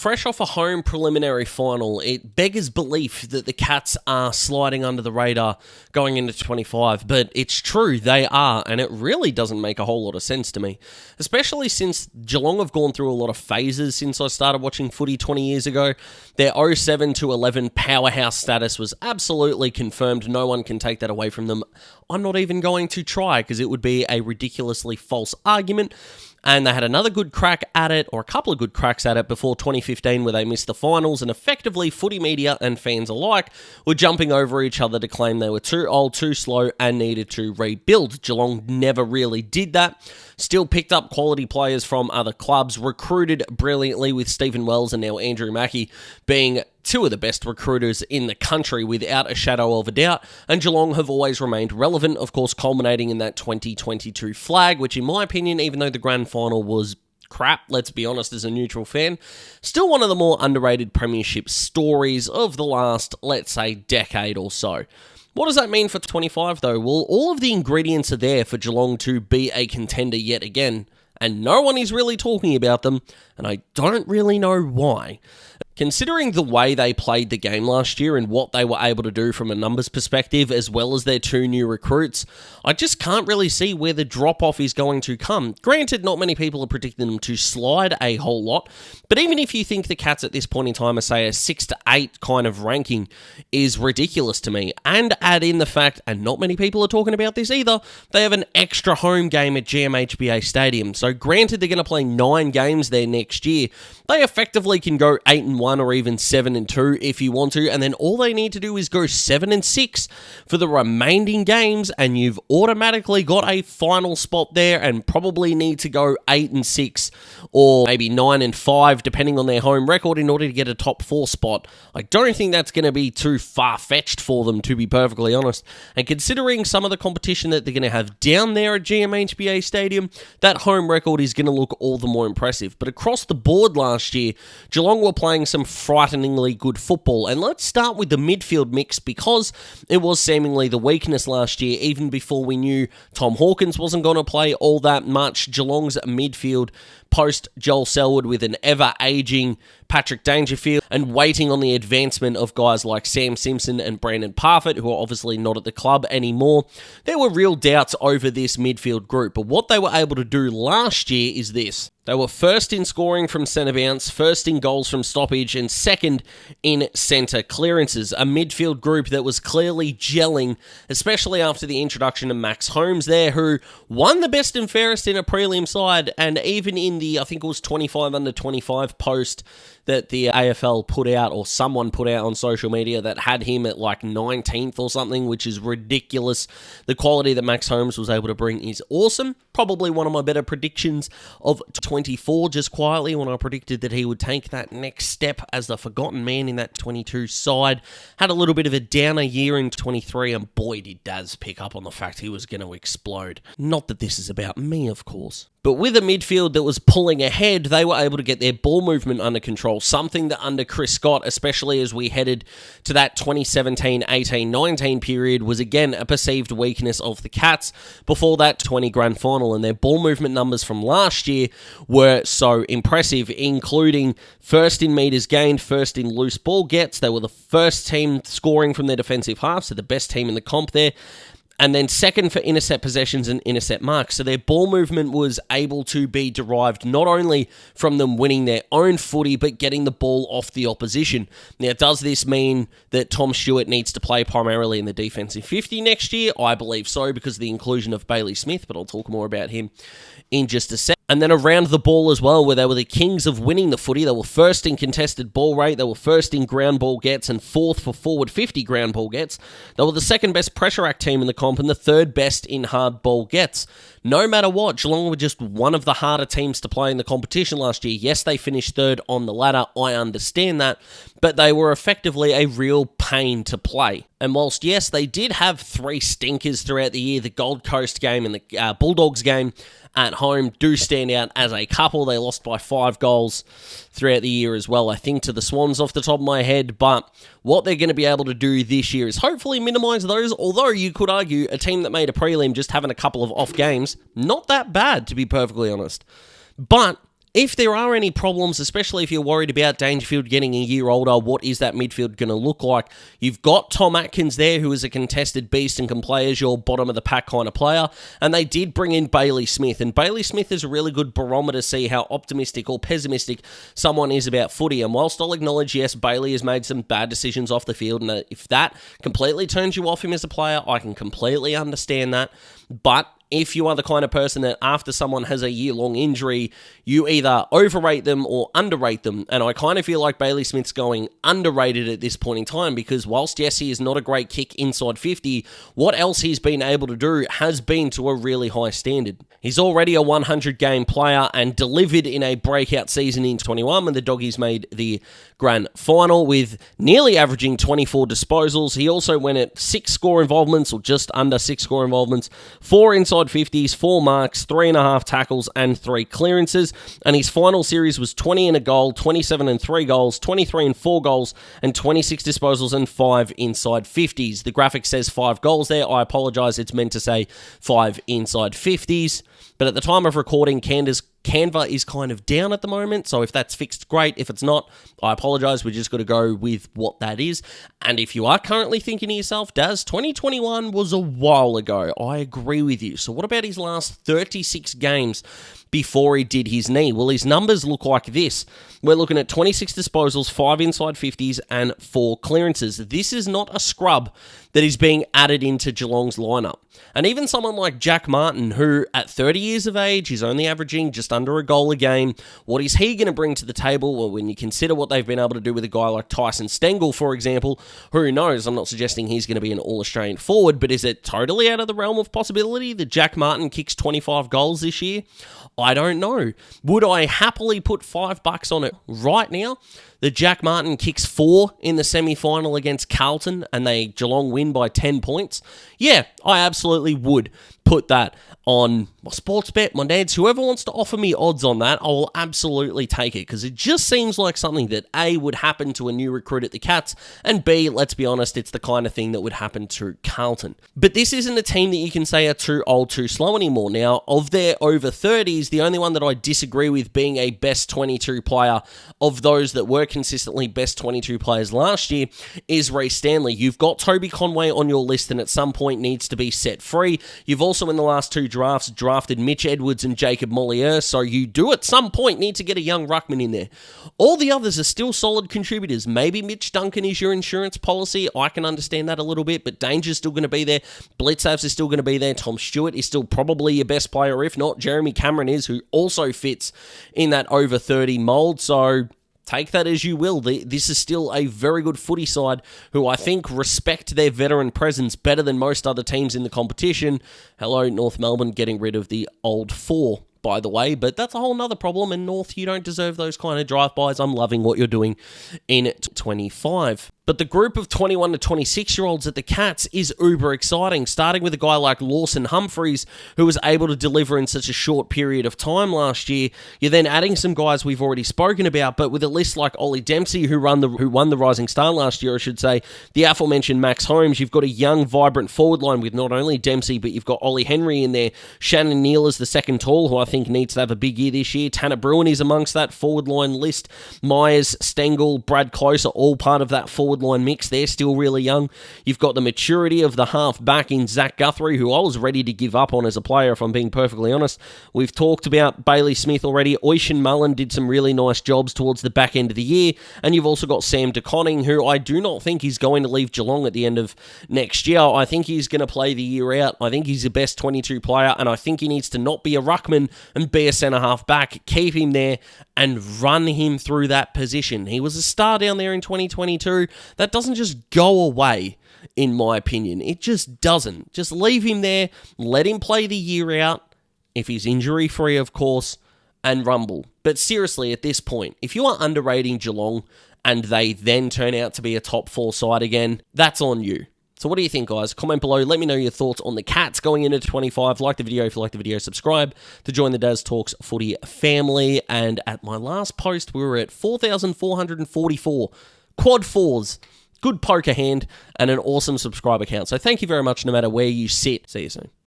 fresh off a home preliminary final, it beggars belief that the Cats are sliding under the radar going into 25, but it's true, they are, and it really doesn't make a whole lot of sense to me, especially since Geelong have gone through a lot of phases since I started watching footy 20 years ago. Their 07 to 11 powerhouse status was absolutely confirmed. No one can take that away from them. I'm not even going to try because it would be a ridiculously false argument. And they had another good crack at it, or a couple of good cracks at it, before 2015 where they missed the finals, and effectively footy media and fans alike were jumping over each other to claim they were too old, too slow, and needed to rebuild. Geelong never really did that. Still picked up quality players from other clubs, recruited brilliantly with Stephen Wells and now Andrew Mackie being two of the best recruiters in the country without a shadow of a doubt, and Geelong have always remained relevant, of course culminating in that 2022 flag, which in my opinion, even though the grand final was crap, let's be honest, as a neutral fan, still one of the more underrated premiership stories of the last, let's say, decade or so. What does that mean for 25 though? Well, all of the ingredients are there for Geelong to be a contender yet again, and no one is really talking about them, and I don't really know why. Considering the way they played the game last year and what they were able to do from a numbers perspective, as well as their two new recruits, I just can't really see where the drop-off is going to come. Granted, not many people are predicting them to slide a whole lot, but even if you think the Cats at this point in time are, say, a 6 to 8 kind of ranking is ridiculous to me, and add in the fact, and not many people are talking about this either, they have an extra home game at GMHBA Stadium. So granted they're going to play 9 games there next year, they effectively can go 8-1 or even 7-2 if you want to, and then all they need to do is go 7-6 for the remaining games, and you've automatically got a final spot there, and probably need to go 8-6 or maybe 9-5 depending on their home record in order to get a top 4 spot. I don't think that's going to be too far-fetched for them, to be perfectly honest, and considering some of the competition that they're going to have down there at GMHBA Stadium, that home record is going to look all the more impressive. But across the board last year, Geelong were playing some frighteningly good football, and let's start with the midfield mix because it was seemingly the weakness last year, even before we knew Tom Hawkins wasn't going to play all that much. Geelong's midfield post Joel Selwood with an ever-aging Patrick Dangerfield and waiting on the advancement of guys like Sam Simpson and Brandon Parfitt, who are obviously not at the club anymore. There were real doubts over this midfield group, but what they were able to do last year is this. They were first in scoring from centre bounce, first in goals from stoppage, and second in centre clearances. A midfield group that was clearly gelling, especially after the introduction of Max Holmes there, who won the best and fairest in a prelim side, and even in the, I think it was 25 under 25 post that the AFL put out, or someone put out on social media, that had him at like 19th or something, which is ridiculous. The quality that Max Holmes was able to bring is awesome. Probably one of my better predictions of 24, just quietly, when I predicted that he would take that next step as the forgotten man in that 22 side. Had a little bit of a downer year in 23, and boy did Daz pick up on the fact he was going to explode. Not that this is about me, of course. But with a midfield that was pulling ahead, they were able to get their ball movement under control, something that under Chris Scott, especially as we headed to that 2017, 18, 19 period, was again a perceived weakness of the Cats before that 20 grand final, and their ball movement numbers from last year were so impressive, including first in metres gained, first in loose ball gets. They were the first team scoring from their defensive half, so the best team in the comp there. And then second for intercept possessions and intercept marks. So their ball movement was able to be derived not only from them winning their own footy, but getting the ball off the opposition. Now, does this mean that Tom Stewart needs to play primarily in the defensive 50 next year? I believe so, because of the inclusion of Bailey Smith, but I'll talk more about him in just a sec. And then around the ball as well, where they were the kings of winning the footy. They were first in contested ball rate, they were first in ground ball gets, and fourth for forward 50 ground ball gets. They were the second best pressure act team in the comp and the third best in hard ball gets. No matter what, Geelong were just one of the harder teams to play in the competition last year. Yes, they finished third on the ladder, I understand that, but they were effectively a real pain to play. And whilst, yes, they did have 3 stinkers throughout the year, the Gold Coast game and the Bulldogs game at home do stand out as a couple. They lost by 5 goals throughout the year as well, I think, to the Swans off the top of my head. But what they're going to be able to do this year is hopefully minimise those, although you could argue a team that made a prelim just having a couple of off games, not that bad, to be perfectly honest. But If there are any problems, especially if you're worried about Dangerfield getting a year older, what is that midfield going to look like? You've got Tom Atkins there, who is a contested beast and can play as your bottom of the pack kind of player, and they did bring in Bailey Smith, and Bailey Smith is a really good barometer to see how optimistic or pessimistic someone is about footy. And whilst I'll acknowledge, yes, Bailey has made some bad decisions off the field, and if that completely turns you off him as a player, I can completely understand that. But if you are the kind of person that after someone has a year-long injury, you either overrate them or underrate them, and I kind of feel like Bailey Smith's going underrated at this point in time, because whilst, yes, he is not a great kick inside 50, what else he's been able to do has been to a really high standard. He's already a 100-game player and delivered in a breakout season in 21 when the Doggies made the grand final with nearly averaging 24 disposals. He also went at 6 score involvements, or just under 6 score involvements, 4 inside 50s, 4 marks, 3.5 tackles, and 3 clearances. And his final series was 20 and a goal, 27 and 3 goals, 23 and 4 goals, and 26 disposals and 5 inside 50s. The graphic says 5 goals there. I apologise, it's meant to say 5 inside 50s. But at the time of recording, Canva is kind of down at the moment, so if that's fixed, great. If it's not, I apologise. We just got to go with what that is. And if you are currently thinking to yourself, Daz, 2021 was a while ago, I agree with you. So what about his last 36 games before he did his knee? Well, his numbers look like this. We're looking at 26 disposals, 5 inside 50s, and 4 clearances. This is not a scrub that is being added into Geelong's lineup. And even someone like Jack Martin, who at 30 years of age is only averaging just under a goal a game, what is he going to bring to the table? Well, when you consider what they've been able to do with a guy like Tyson Stengel, for example, who knows? I'm not suggesting he's going to be an All-Australian forward, but is it totally out of the realm of possibility that Jack Martin kicks 25 goals this year? I don't know. Would I happily put $5 on it right now that Jack Martin kicks 4 in the semi-final against Carlton and Geelong win by 10 points? Yeah, I absolutely would put that on my sports bet, my dads, whoever wants to offer me odds on that, I will absolutely take it, because it just seems like something that A, would happen to a new recruit at the Cats, and B, let's be honest, it's the kind of thing that would happen to Carlton. But this isn't a team that you can say are too old, too slow anymore. Now, of their over 30s, the only one that I disagree with being a best 22 player of those that were consistently best 22 players last year is Reece Stanley. You've got Toby Conway on your list and at some point needs to be set free. You've also in the last 2 drafts drafted Mitch Edwards and Jacob Mollier, so you do at some point need to get a young ruckman in there. All the others are still solid contributors. Maybe Mitch Duncan is your insurance policy. I can understand that a little bit, but Danger's still going to be there. Blitzavs is still going to be there. Tom Stewart is still probably your best player. If not, Jeremy Cameron is, who also fits in that over 30 mould. So take that as you will. This is still a very good footy side who I think respect their veteran presence better than most other teams in the competition. Hello, North Melbourne getting rid of the old 4, by the way, but that's a whole nother problem. And North, you don't deserve those kind of drive-bys. I'm loving what you're doing in 25. But the group of 21 to 26-year-olds at the Cats is uber exciting, starting with a guy like Lawson Humphreys, who was able to deliver in such a short period of time last year. You're then adding some guys we've already spoken about, but with a list like Ollie Dempsey, who won the Rising Star last year, I should say, the aforementioned Max Holmes, you've got a young, vibrant forward line with not only Dempsey, but you've got Ollie Henry in there. Shannon Neal is the second tall, who I think needs to have a big year this year. Tanner Bruin is amongst that forward line list. Myers, Stengel, Brad Close are all part of that forward line mix. They're still really young. You've got the maturity of the half back in Zach Guthrie, who I was ready to give up on as a player, if I'm being perfectly honest. We've talked about Bailey Smith already. Oishan Mullen did some really nice jobs towards the back end of the year, and you've also got Sam DeConning, who I do not think is going to leave Geelong at the end of next year. I think he's going to play the year out. I think he's the best 22 player, and I think he needs to not be a ruckman and be a centre-half back. Keep him there and run him through that position. He was a star down there in 2022. That doesn't just go away, in my opinion. It just doesn't. Just leave him there, let him play the year out, if he's injury-free, of course, and rumble. But seriously, at this point, if you are underrating Geelong and they then turn out to be a top 4 side again, that's on you. So what do you think, guys? Comment below. Let me know your thoughts on the Cats going into 25. Like the video if you like the video. Subscribe to join the Daz Talks Footy family. And at my last post, we were at 4,444 quad 4s. Good poker hand and an awesome subscriber count. So thank you very much no matter where you sit. See you soon.